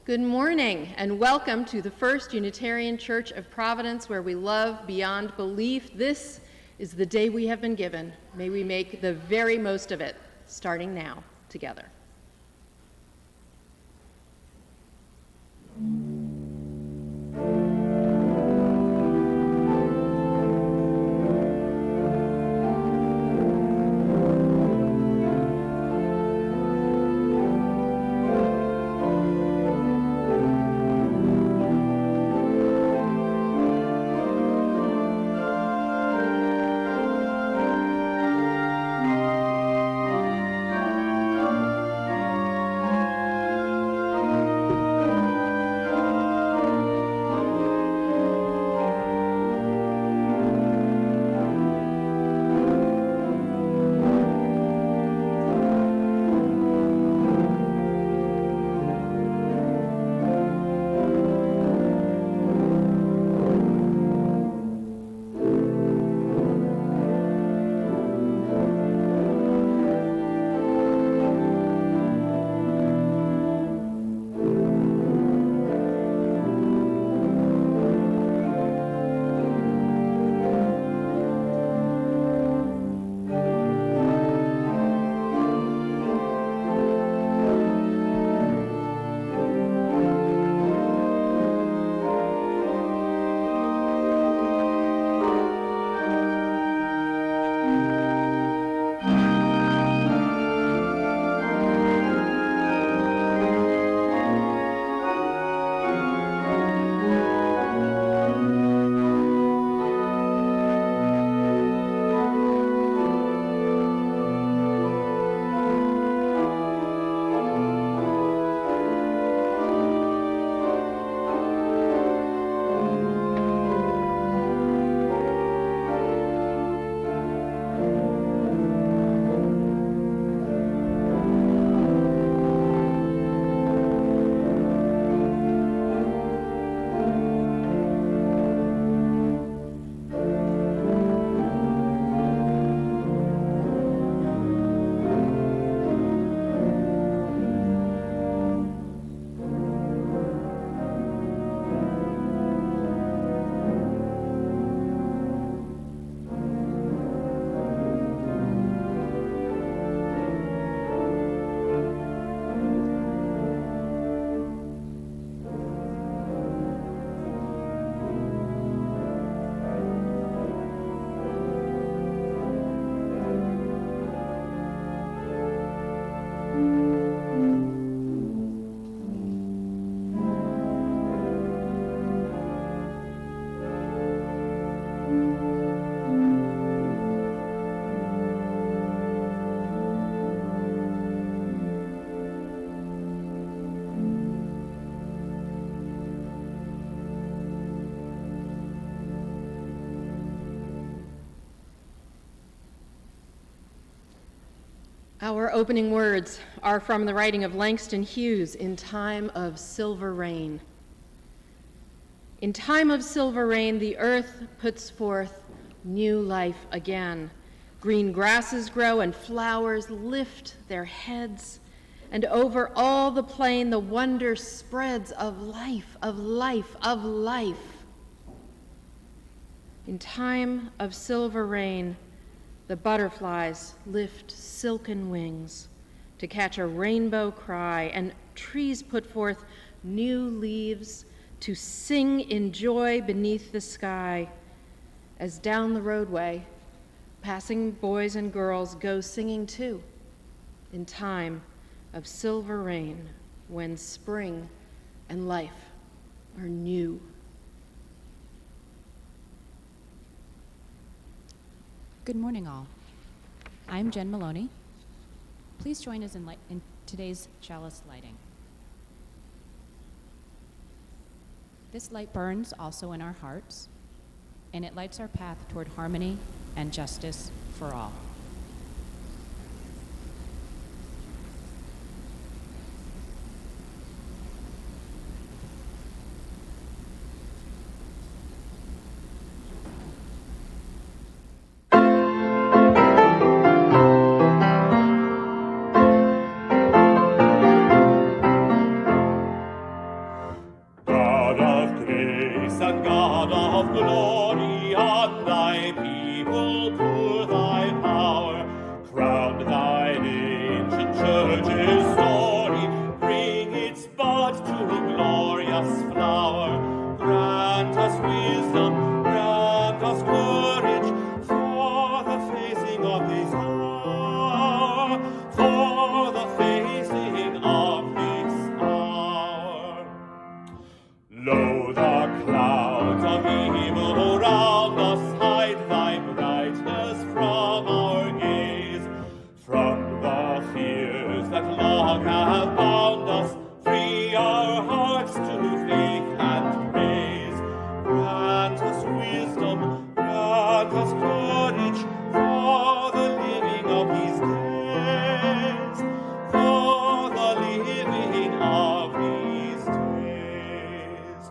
Good morning and welcome to the First Unitarian Church of Providence, where we love beyond belief. This is the day we have been given. May we make the very most of it, starting now, together. Our opening words are from the writing of Langston Hughes, In Time of Silver Rain. In time of silver rain, the earth puts forth new life again. Green grasses grow and flowers lift their heads, and over all the plain the wonder spreads of life, of life, of life. In time of silver rain, the butterflies lift silken wings to catch a rainbow cry, and trees put forth new leaves to sing in joy beneath the sky, as down the roadway, passing boys and girls go singing too, in time of silver rain, when spring and life are new. Good morning, all. I'm Jen Maloney. Please join us in today's chalice lighting. This light burns also in our hearts, and it lights our path toward harmony and justice for all. of glory on thy people, pour thy power, crown thine ancient church's story, bring its bud to glorious flower, grant us wisdom, grant us courage, for the facing of this hour, for the facing of this hour. Lo, the clouds of evil around us, hide thy brightness from our gaze. From the fears that long have bound us, free our hearts to faith and praise. Grant us wisdom, grant us courage, for the living of these days, for the living of these days.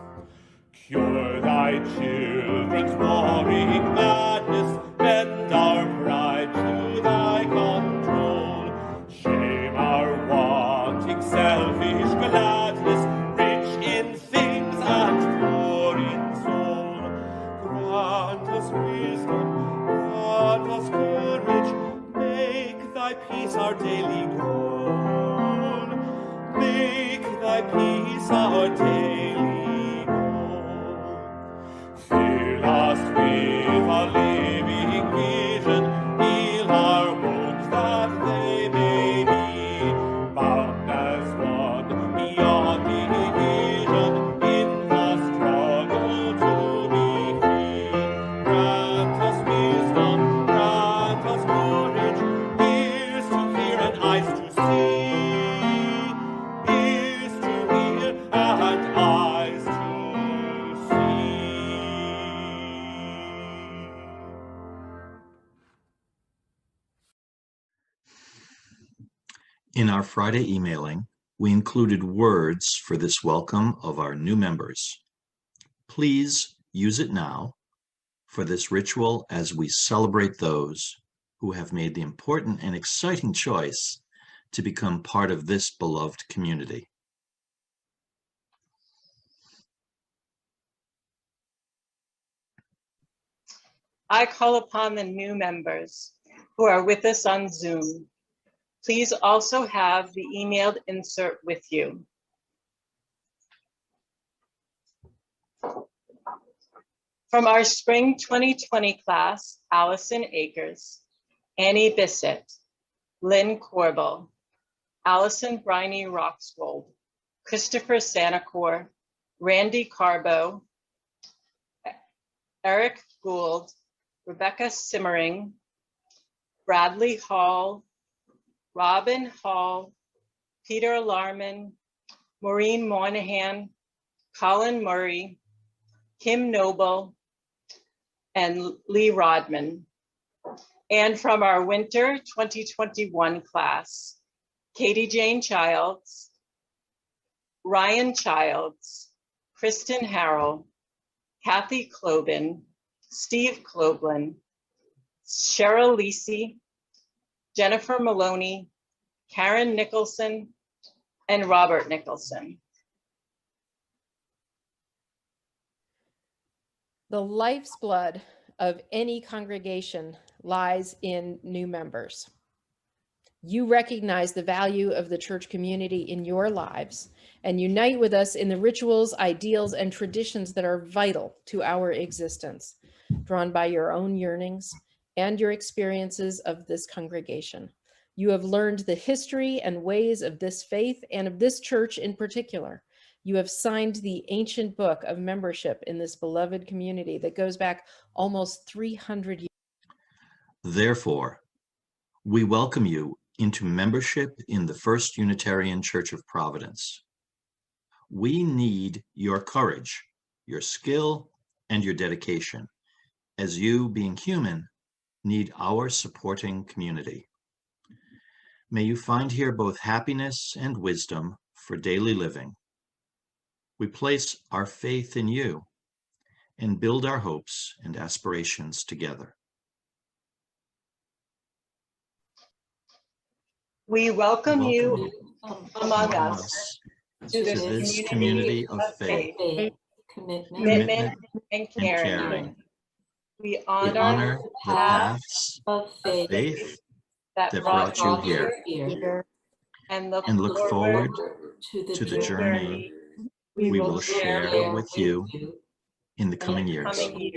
Cure thy children's warring madness, bend our pride to thy control, shame our wanting selfish gladness, rich in things and poor in soul. Grant us wisdom, grant us courage, make thy peace our daily goal, make thy peace our daily goal. Fill us with a living vision, heal our wounds that they may be bound as one beyond division in the struggle to be free. Grant us wisdom, grant us courage, ears to hear and eyes to see, ears to hear and eyes to see. In our Friday emailing, we included words for this welcome of our new members. Please use it now for this ritual as we celebrate those who have made the important and exciting choice to become part of this beloved community. I call upon the new members who are with us on Zoom. Please also have the emailed insert with you. From our spring 2020 class, Allison Akers, Annie Bissett, Lynn Corbel, Allison Briney Roxwold, Christopher Sanacor, Randy Carbo, Eric Gould, Rebecca Simmering, Bradley Hall, Robin Hall, Peter Larman, Maureen Moynihan, Colin Murray, Kim Noble, and Lee Rodman. And from our winter 2021 class, Katie Jane Childs, Ryan Childs, Kristen Harrell, Kathy Clobin, Steve Cloblin, Cheryl Lisi, Jennifer Maloney, Karen Nicholson, and Robert Nicholson. The life's blood of any congregation lies in new members. You recognize the value of the church community in your lives and unite with us in the rituals, ideals, and traditions that are vital to our existence, drawn by your own yearnings and your experiences of this congregation. You have learned the history and ways of this faith and of this church in particular. You have signed the ancient book of membership in this beloved community that goes back almost 300 years. Therefore, we welcome you into membership in the First Unitarian Church of Providence. We need your courage, your skill, and your dedication, as you, being human, need our supporting community. May you find here both happiness and wisdom for daily living. We place our faith in you and build our hopes and aspirations together. We welcome you among us to this community of faith, commitment, and caring. We We honor honor the paths of of faith that that brought brought you you here and and look forward to the journey journey we will share with you in the coming years. We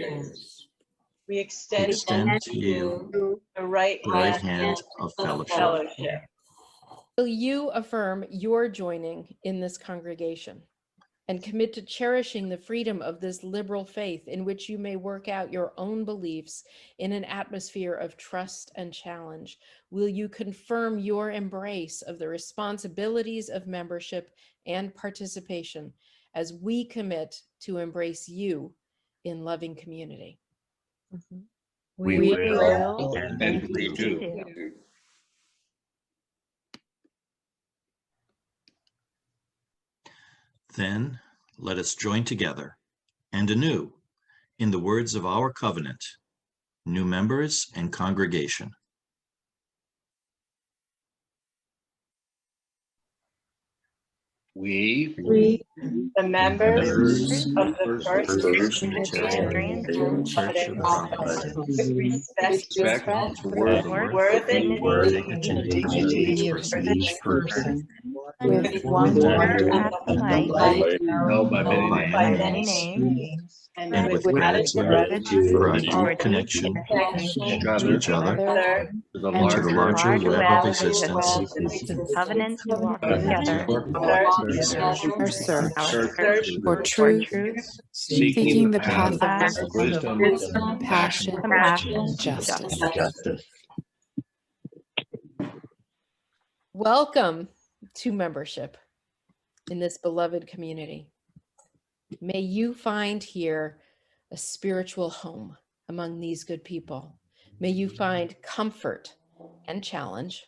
We extend extend to you the right the right hand hand of fellowship. fellowship. Will you affirm your joining in this congregation and commit to cherishing the freedom of this liberal faith in which you may work out your own beliefs in an atmosphere of trust and challenge? Will you confirm your embrace of the responsibilities of membership and participation as we commit to embrace you in loving community? We will, and we do. Then let us join together and anew in the words of our covenant, new members and congregation. We, The members members of the First First Unitarian Unitarian Church of Providence, with respect to worth and dignity and dignity of each person, with one word word and at the light, light known by known by many many names, names, and and with gratitude for our deep connection to each other other to the and to the larger larger web of existence covenant to walk of together our search search for truth, seeking seeking the the path path of of wisdom, passion, compassion, and justice. Welcome to membership in this beloved community. May you find here a spiritual home among these good people. May you find comfort and challenge,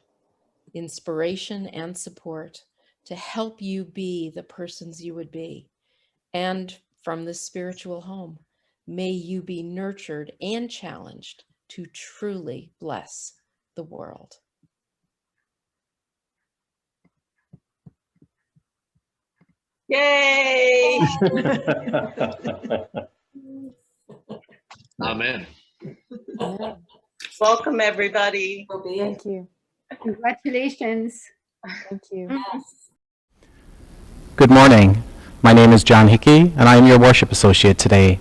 inspiration and support to help you be the persons you would be. And from this spiritual home, may you be nurtured and challenged to truly bless the world. Yay! Amen. Welcome, everybody. Thank you. Congratulations. Thank you. Good morning. My name is John Hickey, and I am your worship associate today.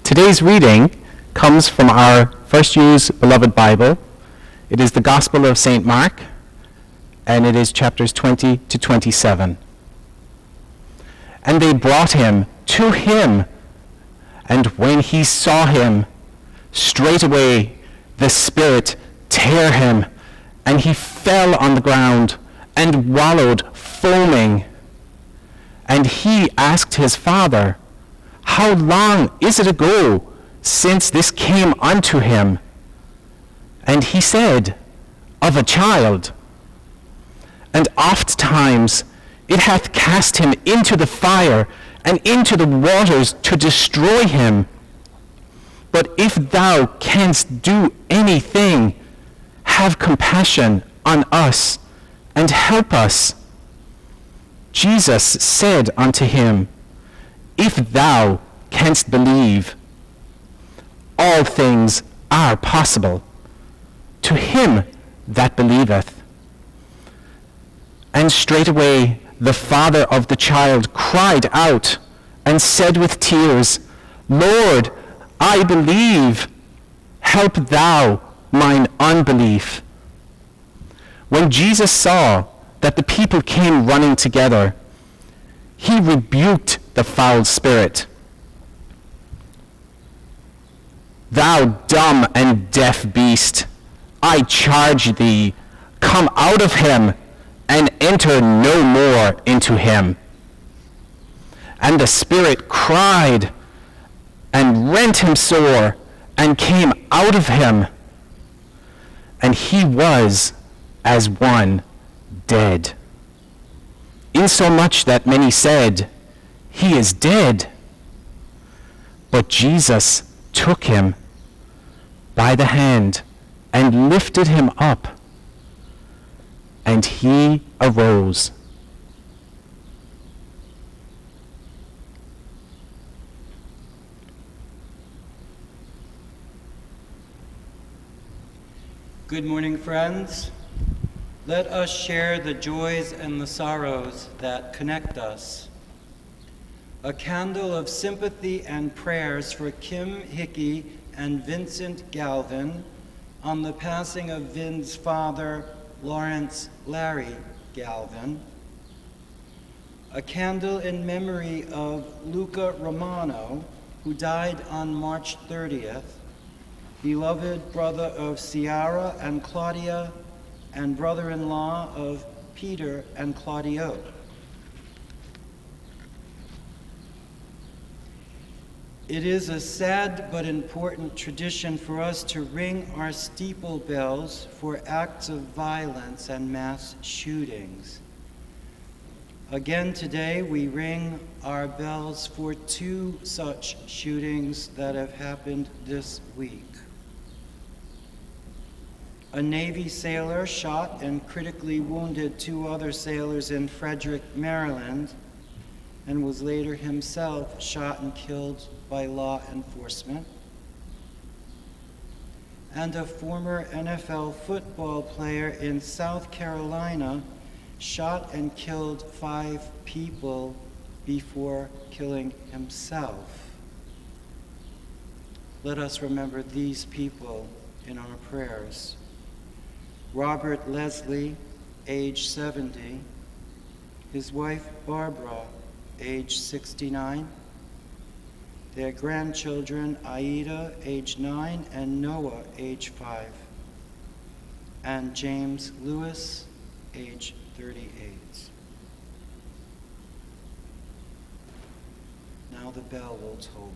Today's reading comes from our First Use Beloved Bible. It is the Gospel of St. Mark, and it is chapters 20 to 27. And they brought him to him, and when he saw him, straightway the Spirit tear him, and he fell on the ground and wallowed, foaming. And he asked his father, How long is it ago since this came unto him? And he said, Of a child. And oft times it hath cast him into the fire and into the waters to destroy him. But if thou canst do anything, have compassion on us and help us. Jesus said unto him, If thou canst believe, all things are possible to him that believeth. And straightway the father of the child cried out and said with tears, Lord, I believe, help thou mine unbelief. When Jesus saw that the people came running together, he rebuked the foul spirit. Thou dumb and deaf beast, I charge thee, come out of him, and enter no more into him. And the spirit cried, and rent him sore, and came out of him. And he was as one dead. Insomuch that many said, He is dead. But Jesus took him by the hand and lifted him up, and he arose. Good morning, friends. Let us share the joys and the sorrows that connect us. A candle of sympathy and prayers for Kim Hickey and Vincent Galvin on the passing of Vin's father, Lawrence Larry Galvin. A candle in memory of Luca Romano, who died on March 30th, beloved brother of Ciara and Claudia, and brother-in-law of Peter and Claudio. It is a sad but important tradition for us to ring our steeple bells for acts of violence and mass shootings. Again today, we ring our bells for 2 such shootings that have happened this week. A Navy sailor shot and critically wounded 2 other sailors in Frederick, Maryland, and was later himself shot and killed by law enforcement. And a former NFL football player in South Carolina shot and killed 5 people before killing himself. Let us remember these people in our prayers. Robert Leslie, age 70, his wife Barbara, age 69, their grandchildren Aida, age 9, and Noah, age 5, and James Lewis, age 38. Now the bell will toll.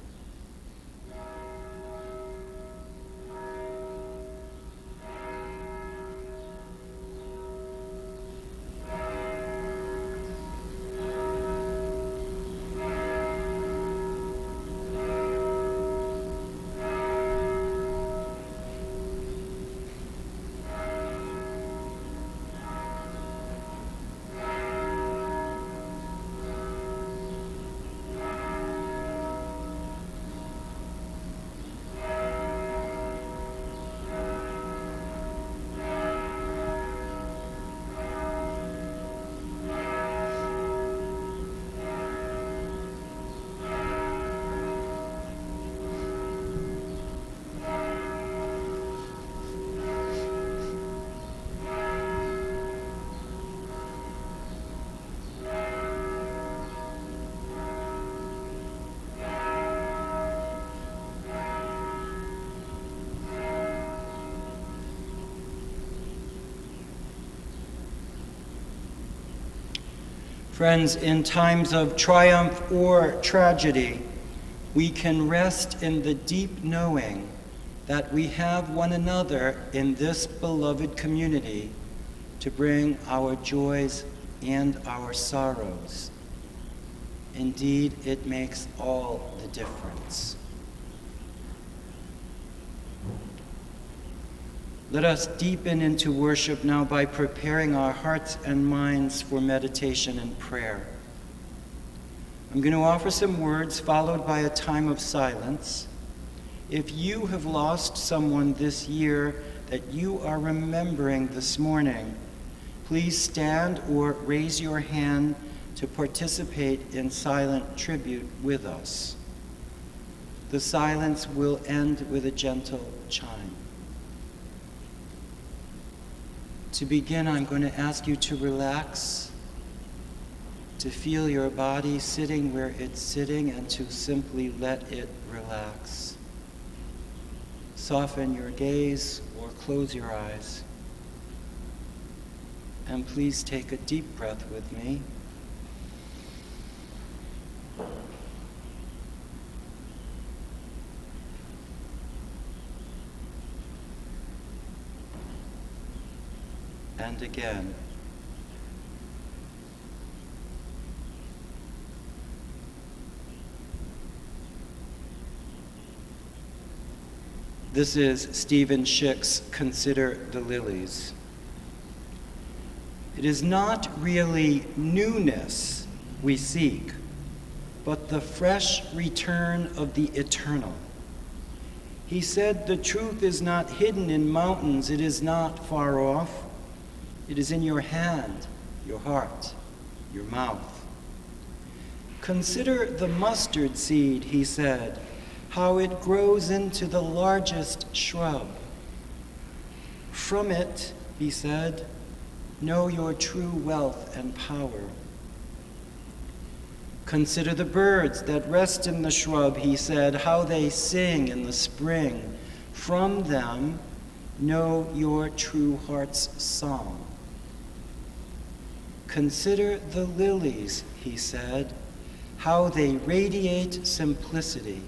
Friends, in times of triumph or tragedy, we can rest in the deep knowing that we have one another in this beloved community to bring our joys and our sorrows. Indeed, it makes all the difference. Let us deepen into worship now by preparing our hearts and minds for meditation and prayer. I'm going to offer some words followed by a time of silence. If you have lost someone this year that you are remembering this morning, please stand or raise your hand to participate in silent tribute with us. The silence will end with a gentle chime. To begin, I'm going to ask you to relax, to feel your body sitting where it's sitting, and to simply let it relax. Soften your gaze or close your eyes. And please take a deep breath with me. And again. This is Stephen Schick's Consider the Lilies. It is not really newness we seek, but the fresh return of the eternal. He said, the truth is not hidden in mountains. It is not far off. It is in your hand, your heart, your mouth. Consider the mustard seed, he said, how it grows into the largest shrub. From it, he said, know your true wealth and power. Consider the birds that rest in the shrub, he said, how they sing in the spring. From them, know your true heart's song. Consider the lilies, he said, how they radiate simplicity.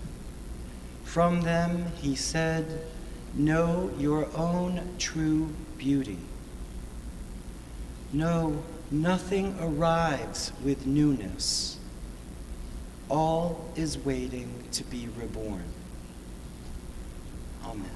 From them, he said, know your own true beauty. No, nothing arrives with newness. All is waiting to be reborn. Amen.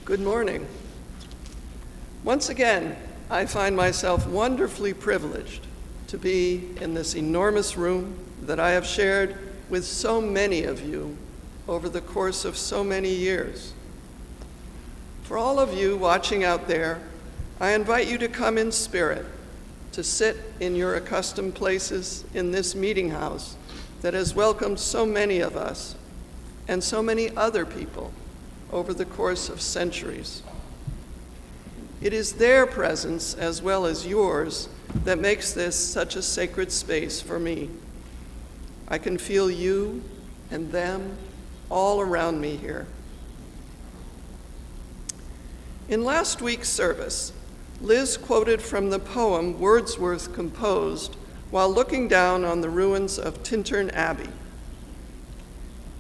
Good morning. Once again, I find myself wonderfully privileged to be in this enormous room that I have shared with so many of you over the course of so many years. For all of you watching out there, I invite you to come in spirit, to sit in your accustomed places in this meeting house that has welcomed so many of us and so many other people over the course of centuries. It is their presence as well as yours that makes this such a sacred space for me. I can feel you and them all around me here. In last week's service, Liz quoted from the poem Wordsworth composed while looking down on the ruins of Tintern Abbey.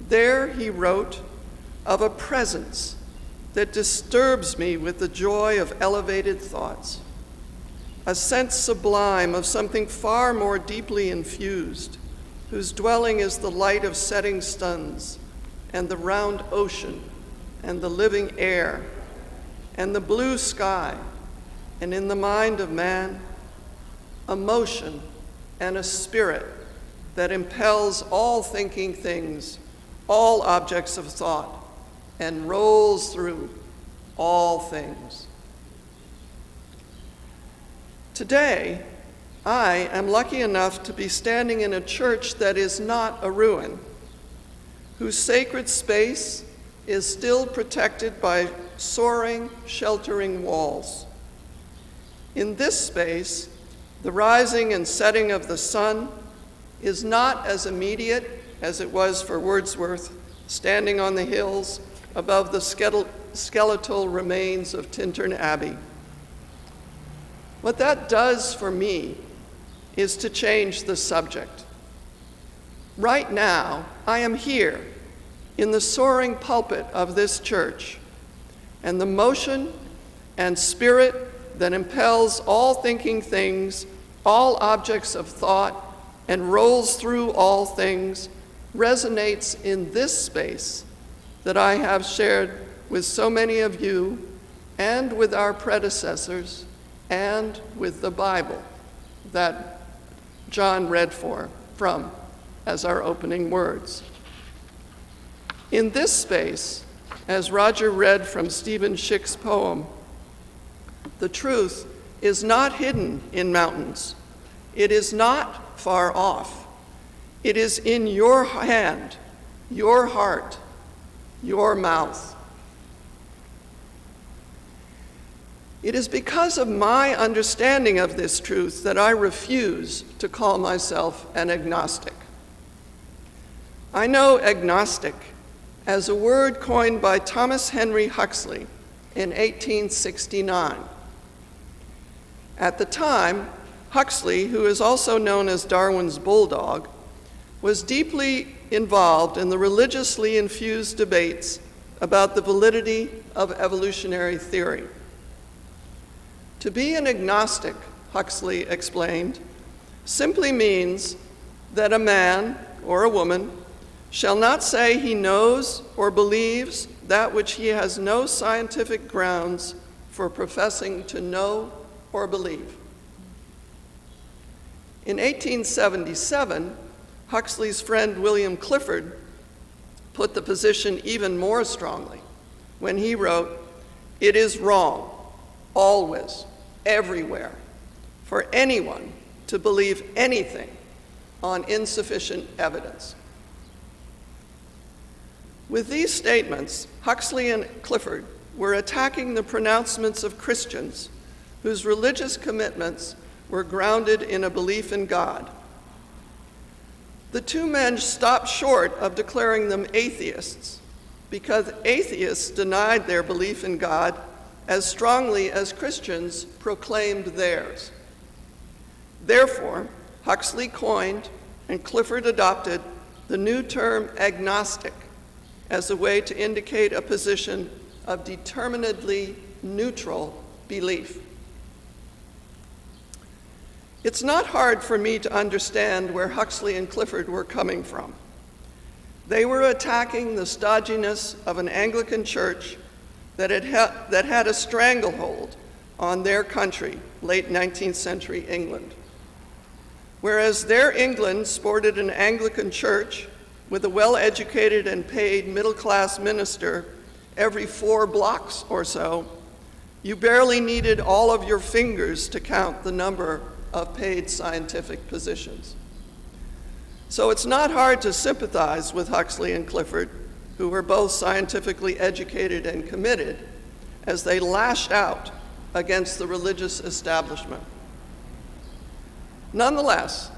There he wrote of a presence that disturbs me with the joy of elevated thoughts, a sense sublime of something far more deeply infused, whose dwelling is the light of setting suns, and the round ocean, and the living air, and the blue sky, and in the mind of man, a motion and a spirit that impels all thinking things, all objects of thought, and rolls through all things. Today, I am lucky enough to be standing in a church that is not a ruin, whose sacred space is still protected by soaring, sheltering walls. In this space, the rising and setting of the sun is not as immediate as it was for Wordsworth, standing on the hills above the skeletal remains of Tintern Abbey. What that does for me is to change the subject. Right now, I am here in the soaring pulpit of this church, and the motion and spirit that impels all thinking things, all objects of thought, and rolls through all things resonates in this space that I have shared with so many of you and with our predecessors and with the Bible that John read from as our opening words. In this space, as Roger read from Stephen Schick's poem, the truth is not hidden in mountains. It is not far off. It is in your hand, your heart, your mouth. It is because of my understanding of this truth that I refuse to call myself an agnostic. I know agnostic as a word coined by Thomas Henry Huxley in 1869. At the time, Huxley, who is also known as Darwin's bulldog, was deeply involved in the religiously infused debates about the validity of evolutionary theory. To be an agnostic, Huxley explained, simply means that a man or a woman shall not say he knows or believes that which he has no scientific grounds for professing to know or believe. In 1877, Huxley's friend William Clifford put the position even more strongly when he wrote, "It is wrong, always, everywhere, for anyone to believe anything on insufficient evidence." With these statements, Huxley and Clifford were attacking the pronouncements of Christians whose religious commitments were grounded in a belief in God. The two men stopped short of declaring them atheists because atheists denied their belief in God as strongly as Christians proclaimed theirs. Therefore, Huxley coined and Clifford adopted the new term agnostic as a way to indicate a position of determinedly neutral belief. It's not hard for me to understand where Huxley and Clifford were coming from. They were attacking the stodginess of an Anglican church that had a stranglehold on their country, late 19th century England. Whereas their England sported an Anglican church with a well-educated and paid middle-class minister every 4 blocks or so, you barely needed all of your fingers to count the number of paid scientific positions. So it's not hard to sympathize with Huxley and Clifford, who were both scientifically educated and committed, as they lashed out against the religious establishment. Nonetheless,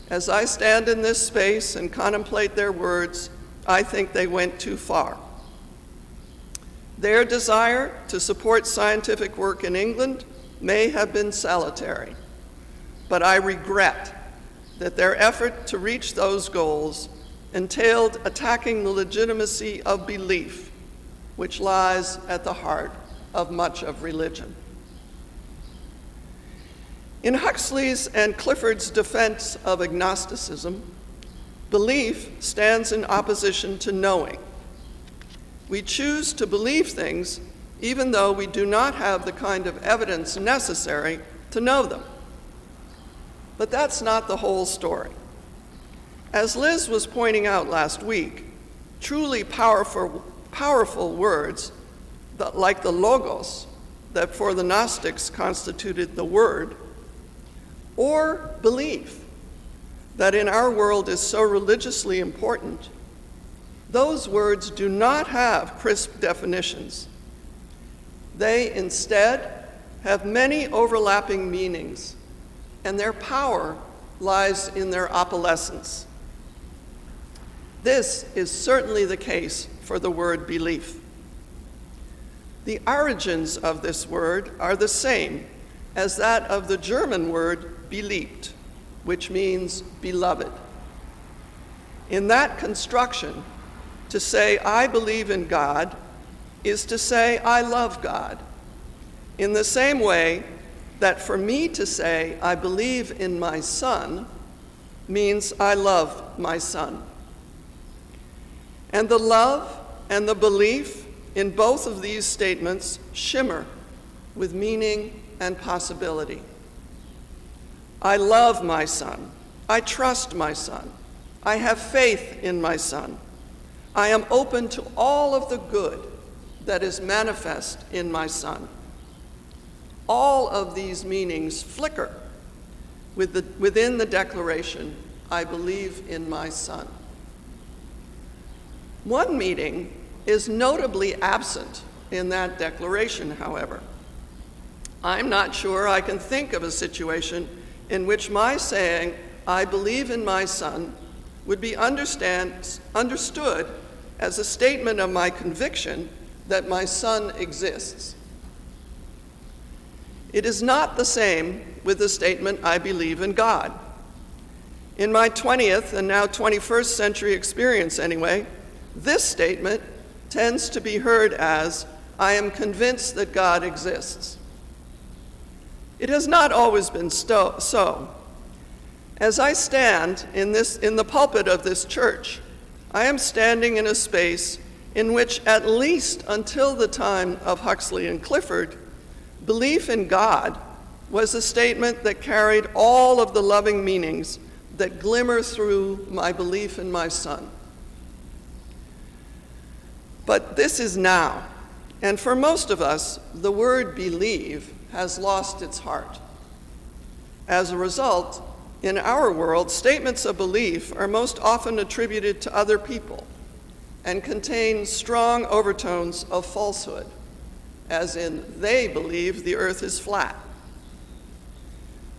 as I stand in this space and contemplate their words, I think they went too far. Their desire to support scientific work in England may have been salutary, but I regret that their effort to reach those goals entailed attacking the legitimacy of belief, which lies at the heart of much of religion. In Huxley's and Clifford's defense of agnosticism, belief stands in opposition to knowing. We choose to believe things even though we do not have the kind of evidence necessary to know them. But that's not the whole story. As Liz was pointing out last week, truly powerful words, like the logos, that for the Gnostics constituted the word, or belief, that in our world is so religiously important, those words do not have crisp definitions. They instead have many overlapping meanings, and their power lies in their opalescence. This is certainly the case for the word belief. The origins of this word are the same as that of the German word beliebt, which means beloved. In that construction, to say I believe in God is to say I love God, in the same way that for me to say I believe in my son means I love my son. And the love and the belief in both of these statements shimmer with meaning and possibility. I love my son. I trust my son. I have faith in my son. I am open to all of the good that is manifest in my son. All of these meanings flicker within the declaration, I believe in my son. One meaning is notably absent in that declaration, however. I'm not sure I can think of a situation in which my saying, I believe in my son, would be understood as a statement of my conviction that my Son exists. It is not the same with the statement, I believe in God. In my 20th and now 21st century experience anyway, this statement tends to be heard as, I am convinced that God exists. It has not always been so. As I stand in the pulpit of this church, I am standing in a space in which, at least until the time of Huxley and Clifford, belief in God was a statement that carried all of the loving meanings that glimmer through my belief in my Son. But this is now, and for most of us, the word believe has lost its heart. As a result, in our world, statements of belief are most often attributed to other people and contain strong overtones of falsehood, as in, they believe the earth is flat.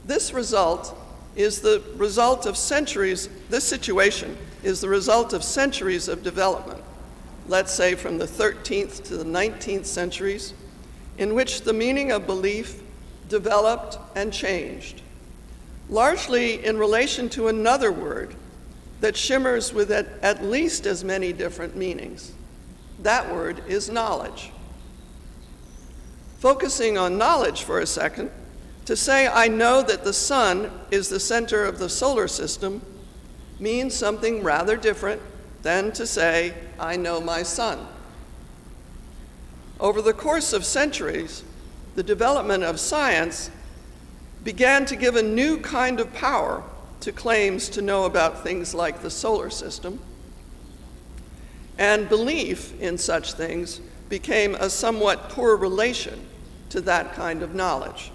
This situation is the result of centuries of development, let's say from the 13th to the 19th centuries, in which the meaning of belief developed and changed, largely in relation to another word that shimmers with at least as many different meanings. That word is knowledge. Focusing on knowledge for a second, to say I know that the sun is the center of the solar system means something rather different than to say I know my Son. Over the course of centuries, the development of science began to give a new kind of power to claims to know about things like the solar system, and belief in such things became a somewhat poor relation to that kind of knowledge.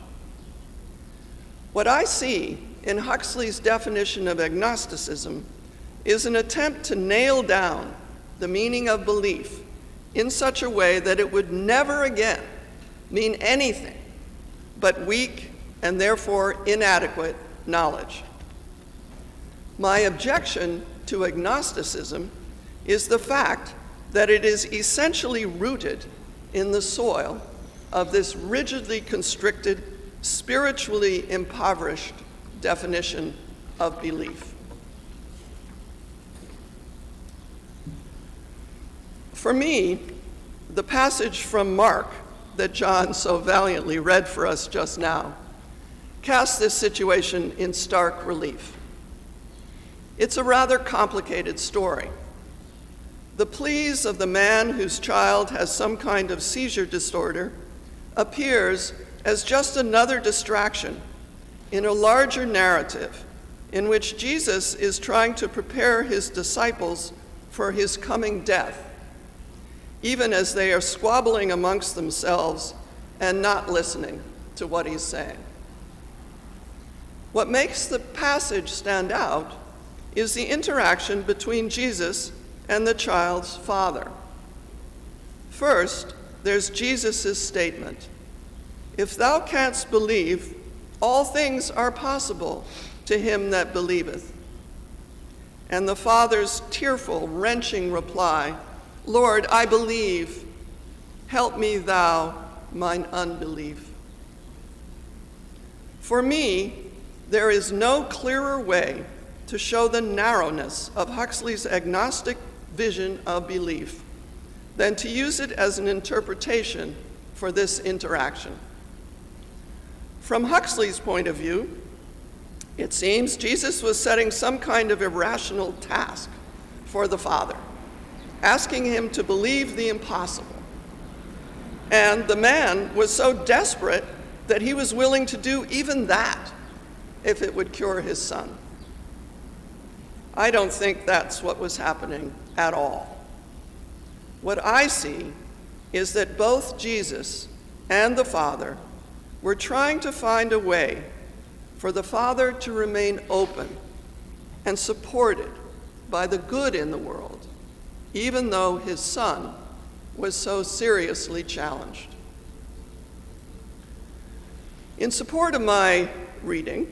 What I see in Huxley's definition of agnosticism is an attempt to nail down the meaning of belief in such a way that it would never again mean anything but weak and therefore inadequate knowledge. My objection to agnosticism is the fact that it is essentially rooted in the soil of this rigidly constricted, spiritually impoverished definition of belief. For me, the passage from Mark that John so valiantly read for us just now casts this situation in stark relief. It's a rather complicated story. The pleas of the man whose child has some kind of seizure disorder appears as just another distraction in a larger narrative in which Jesus is trying to prepare his disciples for his coming death, even as they are squabbling amongst themselves and not listening to what he's saying. What makes the passage stand out is the interaction between Jesus and the child's father. First, there's Jesus' statement, "If thou canst believe, all things are possible to him that believeth." And the father's tearful, wrenching reply, "Lord, I believe, help me thou mine unbelief." For me, there is no clearer way to show the narrowness of Huxley's agnostic vision of belief than to use it as an interpretation for this interaction. From Huxley's point of view, it seems Jesus was setting some kind of irrational task for the Father, asking him to believe the impossible. And the man was so desperate that he was willing to do even that if it would cure his son. I don't think that's what was happening at all. What I see is that both Jesus and the Father were trying to find a way for the Father to remain open and supported by the good in the world, even though his Son was so seriously challenged. In support of my reading,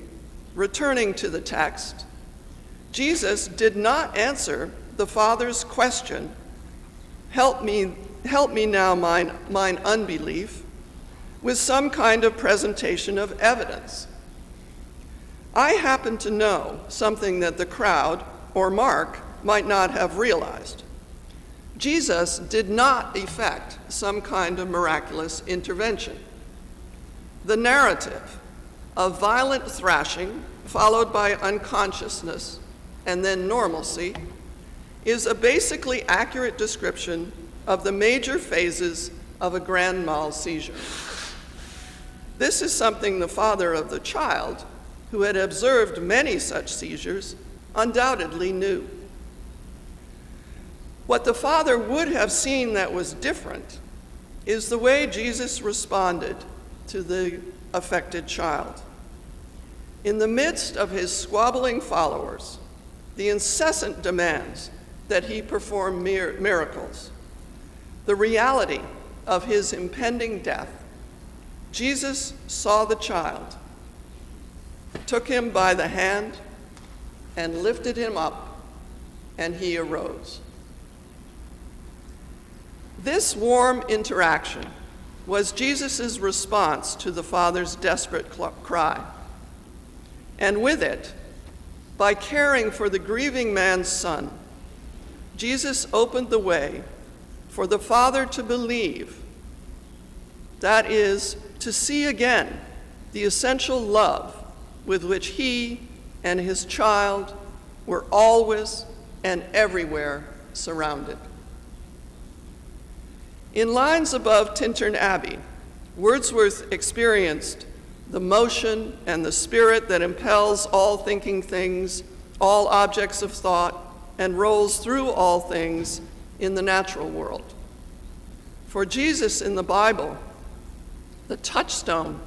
returning to the text, Jesus did not answer the Father's question, help me now, mine unbelief, with some kind of presentation of evidence. I happen to know something that the crowd or Mark might not have realized. Jesus did not effect some kind of miraculous intervention. The narrative of violent thrashing followed by unconsciousness and then normalcy is a basically accurate description of the major phases of a grand mal seizure. This is something the father of the child, who had observed many such seizures, undoubtedly knew. What the father would have seen that was different is the way Jesus responded to the affected child. In the midst of his squabbling followers, the incessant demands that he perform miracles, the reality of his impending death, Jesus saw the child, took him by the hand, and lifted him up, and he arose. This warm interaction was Jesus' response to the Father's desperate cry. And with it, by caring for the grieving man's son, Jesus opened the way for the Father to believe, that is, to see again the essential love with which he and his child were always and everywhere surrounded. In lines above Tintern Abbey, Wordsworth experienced the motion and the spirit that impels all thinking things, all objects of thought, and rolls through all things in the natural world. For Jesus in the Bible, the touchstone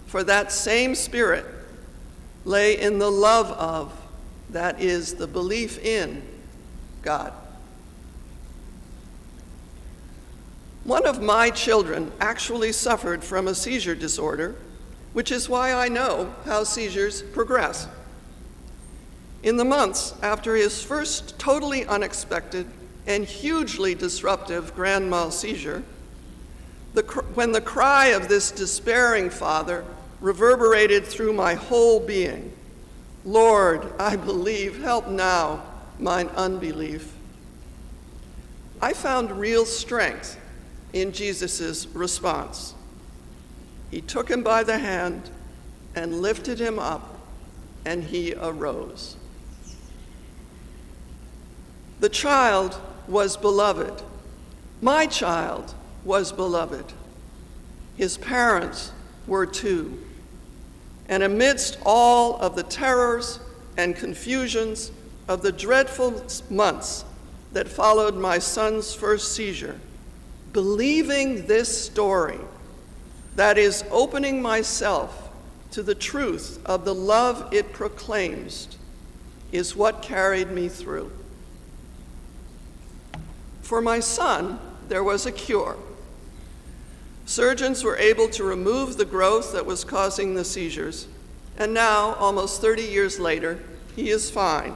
for that same spirit lay in the love of, that is, the belief in, God. One of my children actually suffered from a seizure disorder, which is why I know how seizures progress. In the months after his first totally unexpected and hugely disruptive grand mal seizure, when the cry of this despairing father reverberated through my whole being, "Lord, I believe, help now mine unbelief," I found real strength in Jesus' response. He took him by the hand and lifted him up, and he arose. The child was beloved. My child was beloved. His parents were too. And amidst all of the terrors and confusions of the dreadful months that followed my son's first seizure, believing this story, that is, opening myself to the truth of the love it proclaims, is what carried me through. For my son, there was a cure. Surgeons were able to remove the growth that was causing the seizures, and now, almost 30 years later, he is fine.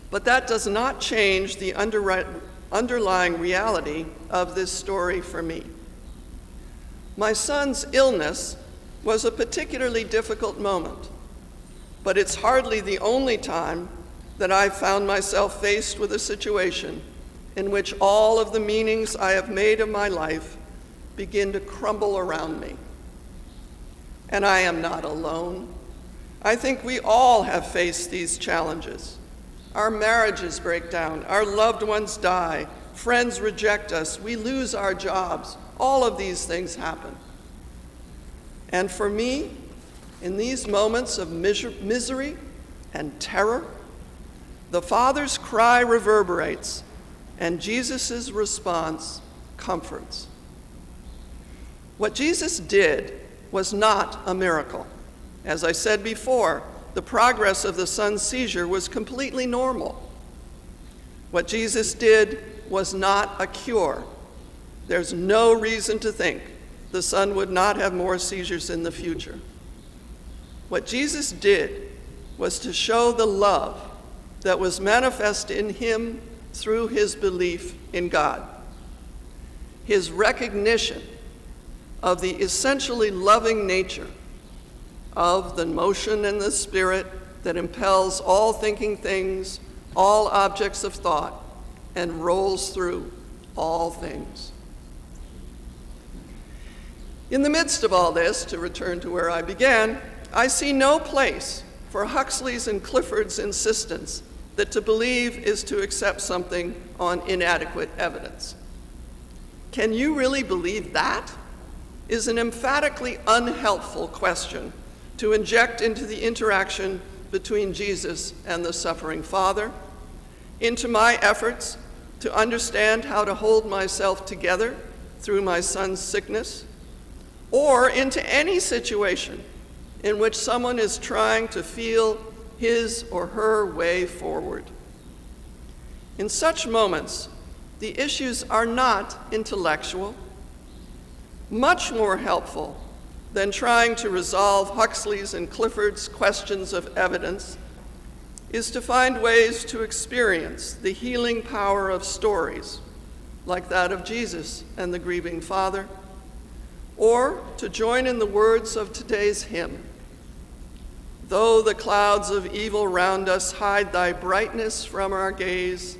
But that does not change the underlying reality of this story for me. My son's illness was a particularly difficult moment, but it's hardly the only time that I've found myself faced with a situation in which all of the meanings I have made of my life begin to crumble around me. And I am not alone. I think we all have faced these challenges. Our marriages break down, our loved ones die, friends reject us, we lose our jobs. All of these things happen. And for me, in these moments of misery and terror, the Father's cry reverberates, and Jesus' response comforts. What Jesus did was not a miracle. As I said before, the progress of the son's seizure was completely normal. What Jesus did was not a cure. There's no reason to think the son would not have more seizures in the future. What Jesus did was to show the love that was manifest in him through his belief in God. His recognition of the essentially loving nature of the motion and the spirit that impels all thinking things, all objects of thought, and rolls through all things. In the midst of all this, to return to where I began, I see no place for Huxley's and Clifford's insistence that to believe is to accept something on inadequate evidence. Can you really believe that? Is an emphatically unhelpful question to inject into the interaction between Jesus and the suffering Father, into my efforts to understand how to hold myself together through my son's sickness, or into any situation in which someone is trying to feel his or her way forward. In such moments, the issues are not intellectual. Much more helpful than trying to resolve Huxley's and Clifford's questions of evidence is to find ways to experience the healing power of stories like that of Jesus and the grieving Father, or to join in the words of today's hymn. Though the clouds of evil round us hide thy brightness from our gaze,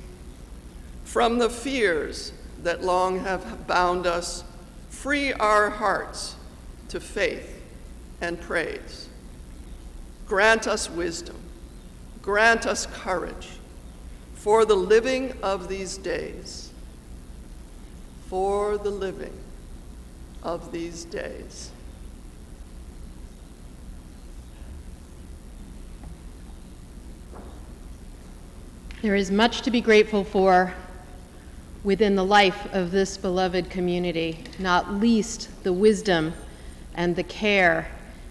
from the fears that long have bound us, free our hearts to faith and praise. Grant us wisdom, grant us courage for the living of these days, for the living of these days. There is much to be grateful for within the life of this beloved community, not least the wisdom and the care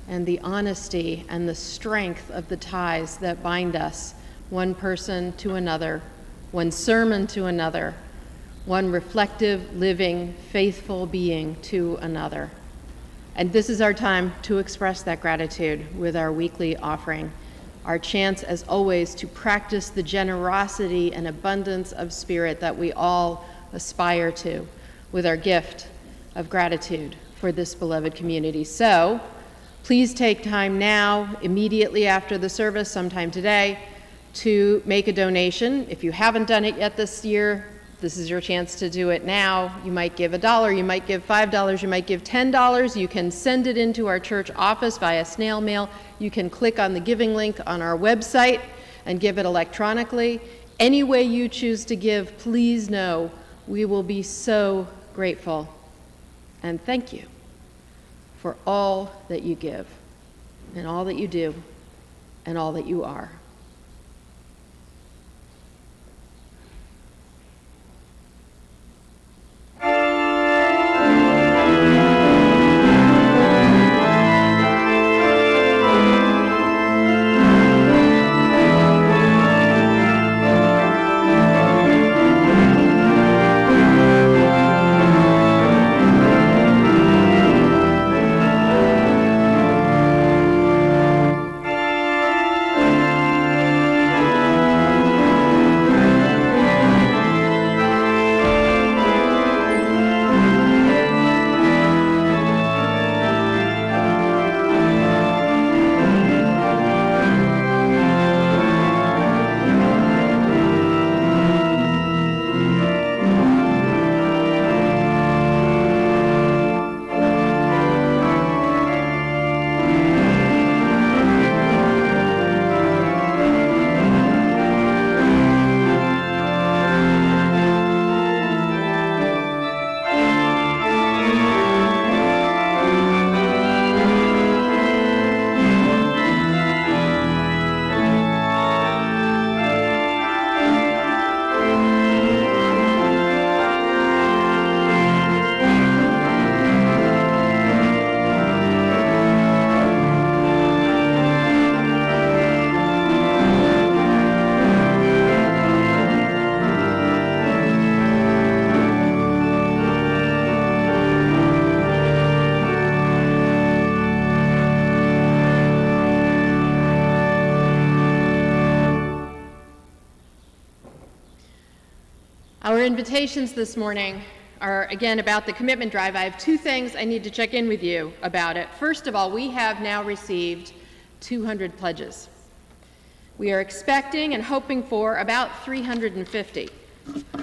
and the honesty and the strength of the ties that bind us, one person to another, one sermon to another, one reflective, living, faithful being to another. And this is our time to express that gratitude with our weekly offering. Our chance, as always, to practice the generosity and abundance of spirit that we all aspire to with our gift of gratitude for this beloved community. So, please take time now, immediately after the service, sometime today, to make a donation. If you haven't done it yet this year, this is your chance to do it now. You might give $1, you might give $5, you might give $10. You can send it into our church office via snail mail. You can click on the giving link on our website and give it electronically. Any way you choose to give, please know we will be so grateful. And thank you for all that you give and all that you do and all that you are. invitations this morning are, again, about the commitment drive. I have two things I need to check in with you about it. First of all, we have now received 200 pledges. We are expecting and hoping for about 350.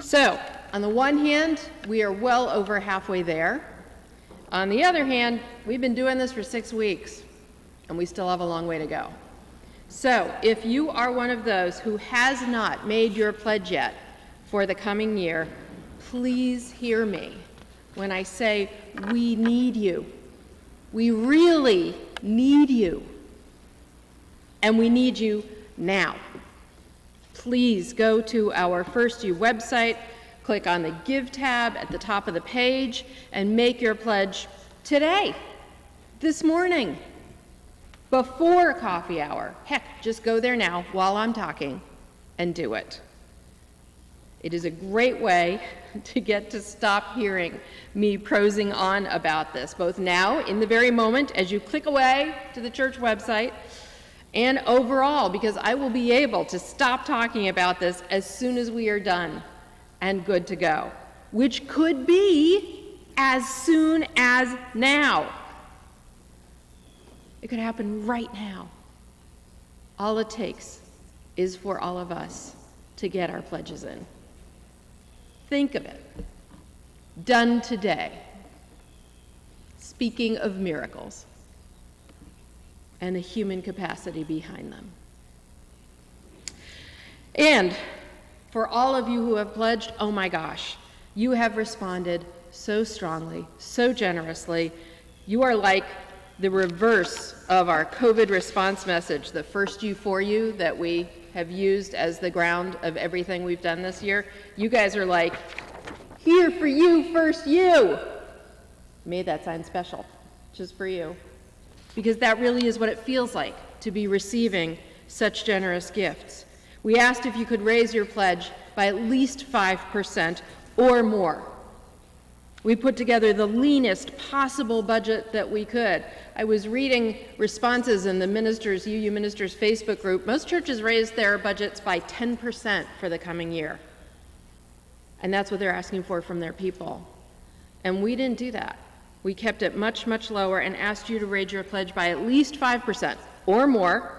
So, on the one hand, we are well over halfway there. On the other hand, we've been doing this for 6 weeks, and we still have a long way to go. So, if you are one of those who has not made your pledge yet for the coming year, please hear me when I say we need you. We really need you. And we need you now. Please go to our First U website, click on the Give tab at the top of the page, and make your pledge today, this morning, before coffee hour. Heck, just go there now while I'm talking and do it. It is a great way to get to stop hearing me prosing on about this, both now, in the very moment, as you click away to the church website, and overall, because I will be able to stop talking about this as soon as we are done and good to go, which could be as soon as now. It could happen right now. All it takes is for all of us to get our pledges in. Think of it. Done today. Speaking of miracles and the human capacity behind them. And for all of you who have pledged, oh my gosh, you have responded so strongly, so generously. You are like the reverse of our COVID response message, the first you for you that we have used as the ground of everything we've done this year. You guys are like, here for you, first you. Made that sign special, just for you. Because that really is what it feels like to be receiving such generous gifts. We asked if you could raise your pledge by at least 5% or more. We put together the leanest possible budget that we could. I was reading responses in the Ministers, UU Ministers Facebook group. Most churches raised their budgets by 10% for the coming year. And that's what they're asking for from their people. And we didn't do that. We kept it much, much lower and asked you to raise your pledge by at least 5% or more.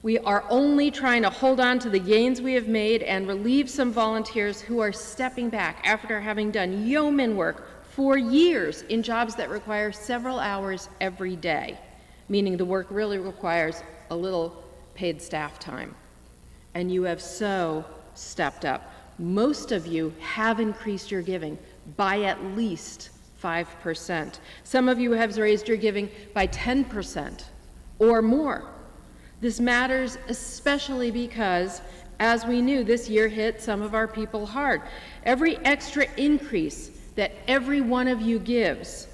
We are only trying to hold on to the gains we have made and relieve some volunteers who are stepping back after having done yeoman work for years in jobs that require several hours every day, meaning the work really requires a little paid staff time. And you have so stepped up. Most of you have increased your giving by at least 5%. Some of you have raised your giving by 10% or more. This matters especially because, as we knew, this year hit some of our people hard. Every extra increase that every one of you gives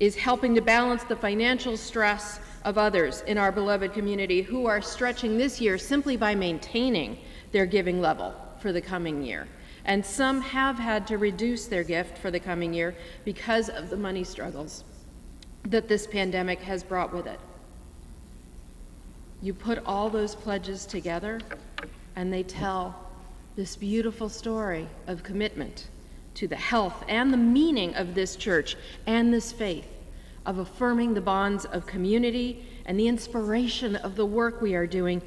is helping to balance the financial stress of others in our beloved community who are stretching this year simply by maintaining their giving level for the coming year. And some have had to reduce their gift for the coming year because of the money struggles that this pandemic has brought with it. You put all those pledges together, and they tell this beautiful story of commitment to the health and the meaning of this church and this faith, of affirming the bonds of community and the inspiration of the work we are doing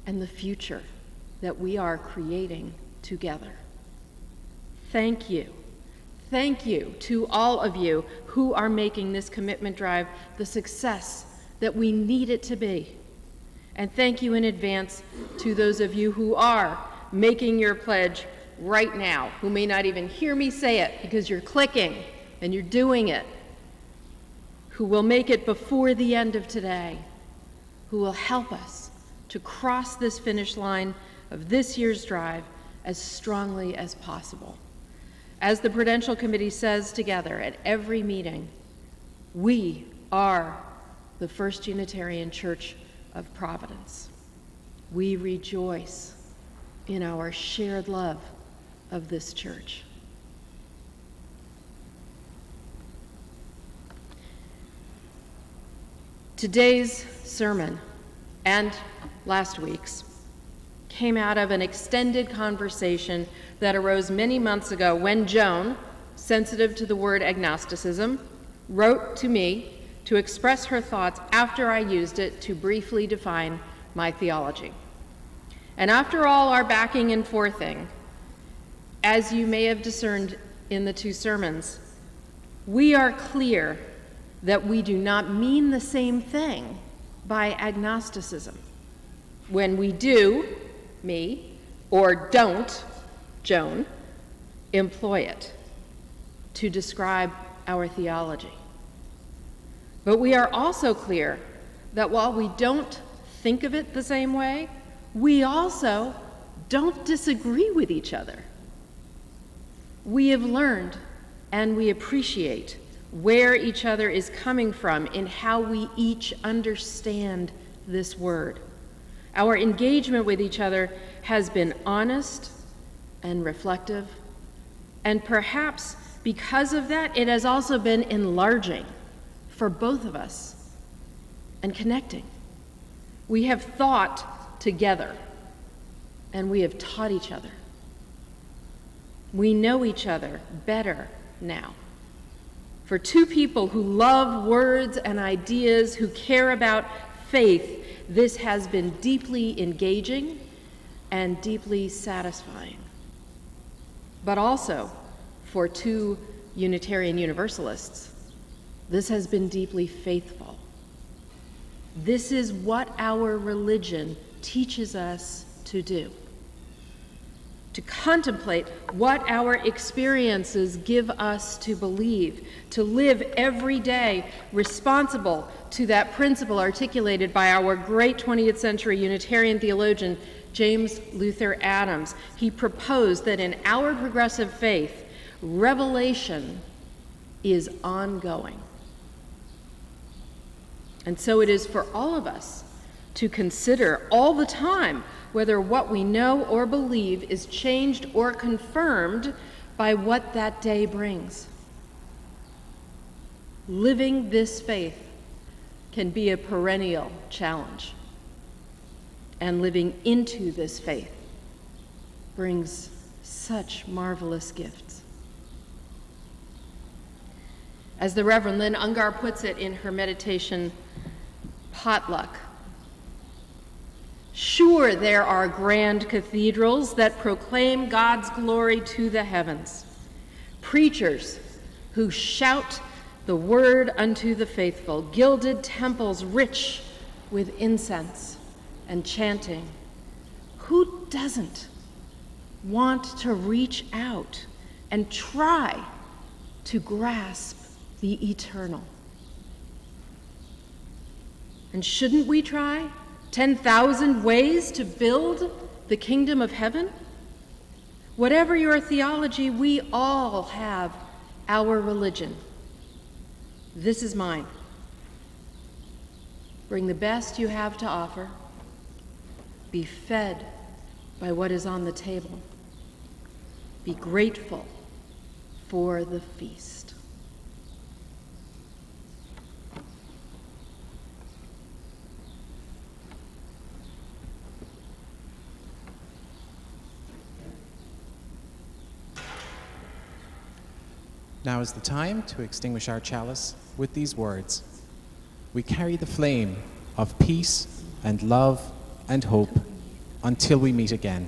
and the future that we are creating together. Thank you. Thank you to all of you who are making this commitment drive the success that we need it to be. And thank you in advance to those of you who are making your pledge right now, who may not even hear me say it because you're clicking and you're doing it, who will make it before the end of today, who will help us to cross this finish line of this year's drive as strongly as possible. As the Prudential Committee says together at every meeting, we are the First Unitarian Church of Providence. We rejoice in our shared love of this church. Today's sermon and last week's came out of an extended conversation that arose many months ago when Joan, sensitive to the word agnosticism, wrote to me to express her thoughts after I used it to briefly define my theology. And after all our backing and forthing, as you may have discerned in the two sermons, we are clear that we do not mean the same thing by agnosticism. When we do, me, or don't, Joan, employ it to describe our theology. But we are also clear that while we don't think of it the same way, we also don't disagree with each other. We have learned and we appreciate where each other is coming from in how we each understand this word. Our engagement with each other has been honest and reflective, and perhaps because of that, it has also been enlarging for both of us and connecting. We have thought together, and we have taught each other. We know each other better now. For two people who love words and ideas, who care about faith, this has been deeply engaging and deeply satisfying. But also, for two Unitarian Universalists, this has been deeply faithful. This is what our religion teaches us to do. To contemplate what our experiences give us to believe, to live every day responsible to that principle articulated by our great 20th century Unitarian theologian, James Luther Adams. He proposed that in our progressive faith, revelation is ongoing. And so it is for all of us to consider all the time whether what we know or believe is changed or confirmed by what that day brings. Living this faith can be a perennial challenge, and living into this faith brings such marvelous gifts. As the Reverend Lynn Ungar puts it in her meditation, Potluck, sure, there are grand cathedrals that proclaim God's glory to the heavens, preachers who shout the word unto the faithful, gilded temples rich with incense and chanting. Who doesn't want to reach out and try to grasp the eternal? And shouldn't we try 10,000 ways to build the kingdom of heaven? Whatever your theology, we all have our religion. This is mine. Bring the best you have to offer. Be fed by what is on the table. Be grateful for the feast. Now is the time to extinguish our chalice with these words. We carry the flame of peace and love and hope until we meet again.